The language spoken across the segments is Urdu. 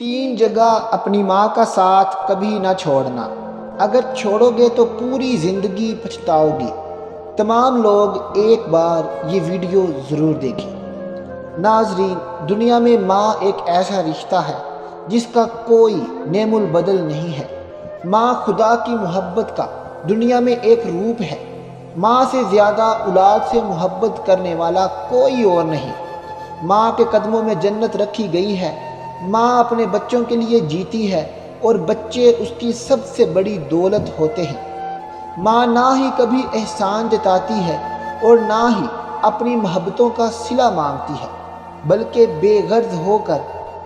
3 جگہ اپنی ماں کا ساتھ کبھی نہ چھوڑنا، اگر چھوڑو گے تو پوری زندگی پچھتاؤ گے۔ تمام لوگ ایک بار یہ ویڈیو ضرور دیکھیں۔ ناظرین، دنیا میں ماں ایک ایسا رشتہ ہے جس کا کوئی نعم البدل نہیں ہے۔ ماں خدا کی محبت کا دنیا میں ایک روپ ہے۔ ماں سے زیادہ اولاد سے محبت کرنے والا کوئی اور نہیں۔ ماں کے قدموں میں جنت رکھی گئی ہے۔ ماں اپنے بچوں کے لیے جیتی ہے اور بچے اس کی سب سے بڑی دولت ہوتے ہیں۔ ماں نہ ہی کبھی احسان جتاتی ہے اور نہ ہی اپنی محبتوں کا صلہ مانگتی ہے، بلکہ بے غرض ہو کر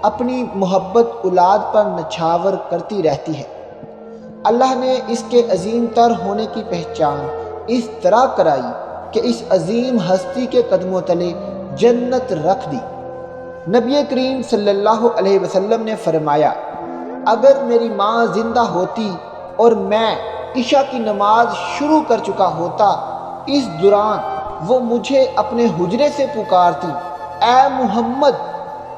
اپنی محبت اولاد پر نچھاور کرتی رہتی ہے۔ اللہ نے اس کے عظیم تر ہونے کی پہچان اس طرح کرائی کہ اس عظیم ہستی کے قدموں تلے جنت رکھ دی۔ نبی کریم صلی اللہ علیہ وسلم نے فرمایا، اگر میری ماں زندہ ہوتی اور میں عشاء کی نماز شروع کر چکا ہوتا، اس دوران وہ مجھے اپنے حجرے سے پکارتی، اے محمد،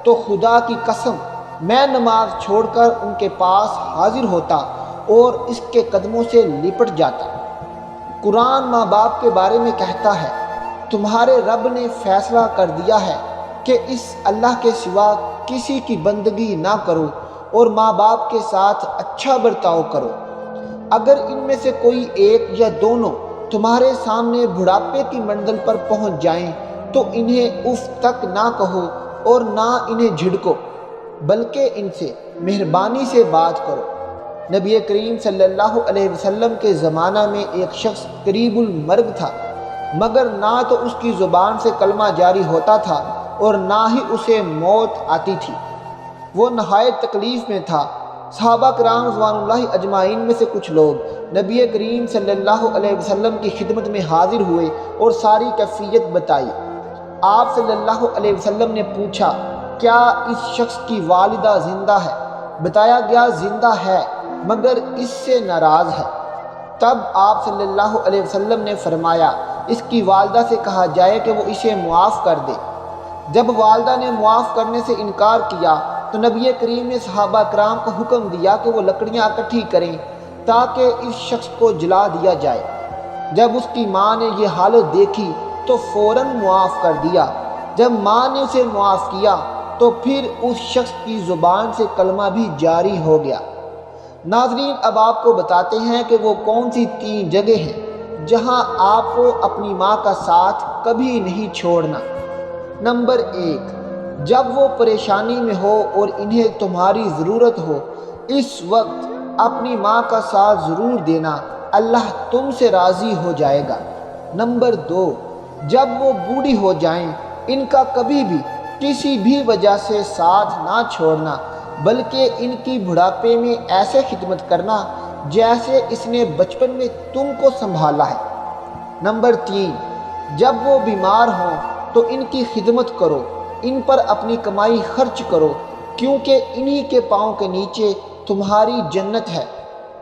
تو خدا کی قسم میں نماز چھوڑ کر ان کے پاس حاضر ہوتا اور اس کے قدموں سے لپٹ جاتا۔ قرآن ماں باپ کے بارے میں کہتا ہے، تمہارے رب نے فیصلہ کر دیا ہے کہ اس اللہ کے سوا کسی کی بندگی نہ کرو اور ماں باپ کے ساتھ اچھا برتاؤ کرو۔ اگر ان میں سے کوئی ایک یا دونوں تمہارے سامنے بڑھاپے کی منزل پر پہنچ جائیں تو انہیں اف تک نہ کہو اور نہ انہیں جھڑکو، بلکہ ان سے مہربانی سے بات کرو۔ نبی کریم صلی اللہ علیہ وسلم کے زمانہ میں ایک شخص قریب المرگ تھا، مگر نہ تو اس کی زبان سے کلمہ جاری ہوتا تھا اور نہ ہی اسے موت آتی تھی۔ وہ نہایت تکلیف میں تھا۔ صحابہ کرام رضوان اللہ اجمعین میں سے کچھ لوگ نبی کریم صلی اللہ علیہ وسلم کی خدمت میں حاضر ہوئے اور ساری کیفیت بتائی۔ آپ صلی اللہ علیہ وسلم نے پوچھا، کیا اس شخص کی والدہ زندہ ہے؟ بتایا گیا زندہ ہے، مگر اس سے ناراض ہے۔ تب آپ صلی اللہ علیہ وسلم نے فرمایا، اس کی والدہ سے کہا جائے کہ وہ اسے معاف کر دے۔ جب والدہ نے معاف کرنے سے انکار کیا تو نبی کریم نے صحابہ کرام کو حکم دیا کہ وہ لکڑیاں اکٹھی کریں تاکہ اس شخص کو جلا دیا جائے۔ جب اس کی ماں نے یہ حالت دیکھی تو فوراً معاف کر دیا۔ جب ماں نے اسے معاف کیا تو پھر اس شخص کی زبان سے کلمہ بھی جاری ہو گیا۔ ناظرین، اب آپ کو بتاتے ہیں کہ وہ کون سی 3 جگہ ہیں جہاں آپ کو اپنی ماں کا ساتھ کبھی نہیں چھوڑنا۔ نمبر 1، جب وہ پریشانی میں ہو اور انہیں تمہاری ضرورت ہو، اس وقت اپنی ماں کا ساتھ ضرور دینا، اللہ تم سے راضی ہو جائے گا۔ نمبر 2، جب وہ بوڑھی ہو جائیں، ان کا کبھی بھی کسی بھی وجہ سے ساتھ نہ چھوڑنا، بلکہ ان کی بڑھاپے میں ایسے خدمت کرنا جیسے اس نے بچپن میں تم کو سنبھالا ہے۔ نمبر 3، جب وہ بیمار ہوں تو ان کی خدمت کرو، ان پر اپنی کمائی خرچ کرو، کیونکہ انہی کے پاؤں کے نیچے تمہاری جنت ہے۔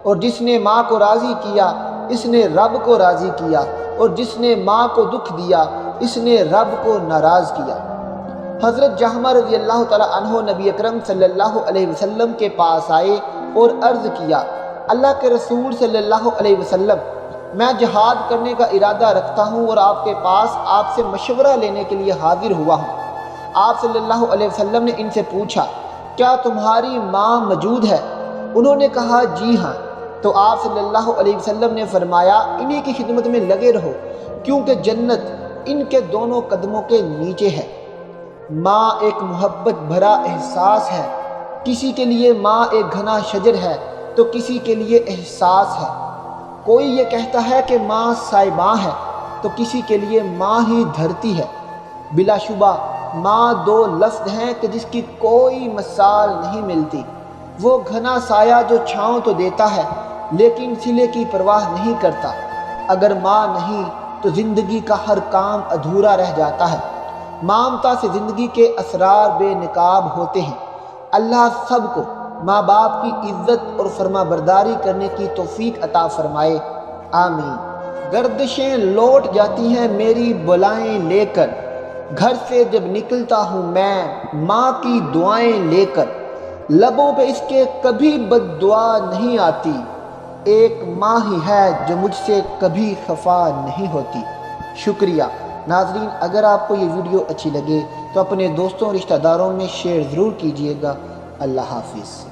اور جس نے ماں کو راضی کیا اس نے رب کو راضی کیا، اور جس نے ماں کو دکھ دیا اس نے رب کو ناراض کیا۔ حضرت جہمہ رضی اللہ تعالیٰ عنہ نبی اکرم صلی اللہ علیہ وسلم کے پاس آئے اور عرض کیا، اللہ کے رسول صلی اللہ علیہ وسلم، میں جہاد کرنے کا ارادہ رکھتا ہوں اور آپ کے پاس آپ سے مشورہ لینے کے لیے حاضر ہوا ہوں۔ آپ صلی اللہ علیہ وسلم نے ان سے پوچھا، کیا تمہاری ماں موجود ہے؟ انہوں نے کہا، جی ہاں۔ تو آپ صلی اللہ علیہ وسلم نے فرمایا، انہی کی خدمت میں لگے رہو، کیونکہ جنت ان کے دونوں قدموں کے نیچے ہے۔ ماں ایک محبت بھرا احساس ہے۔ کسی کے لیے ماں ایک گھنا شجر ہے تو کسی کے لیے احساس ہے۔ کوئی یہ کہتا ہے کہ ماں سائباں ہے تو کسی کے لیے ماں ہی دھرتی ہے۔ بلا شبہ ماں 2 لفظ ہیں کہ جس کی کوئی مثال نہیں ملتی۔ وہ گھنا سایہ جو چھاؤں تو دیتا ہے لیکن صلے کی پرواہ نہیں کرتا۔ اگر ماں نہیں تو زندگی کا ہر کام ادھورا رہ جاتا ہے۔ مامتا سے زندگی کے اسرار بے نقاب ہوتے ہیں۔ اللہ سب کو ماں باپ کی عزت اور فرما برداری کرنے کی توفیق عطا فرمائے، آمین۔ گردشیں لوٹ جاتی ہیں میری بلائیں لے کر، گھر سے جب نکلتا ہوں میں ماں کی دعائیں لے کر۔ لبوں پہ اس کے کبھی بد دعا نہیں آتی، ایک ماں ہی ہے جو مجھ سے کبھی خفا نہیں ہوتی۔ شکریہ ناظرین، اگر آپ کو یہ ویڈیو اچھی لگے تو اپنے دوستوں رشتہ داروں میں شیئر ضرور کیجیے گا۔ اللہ حافظ۔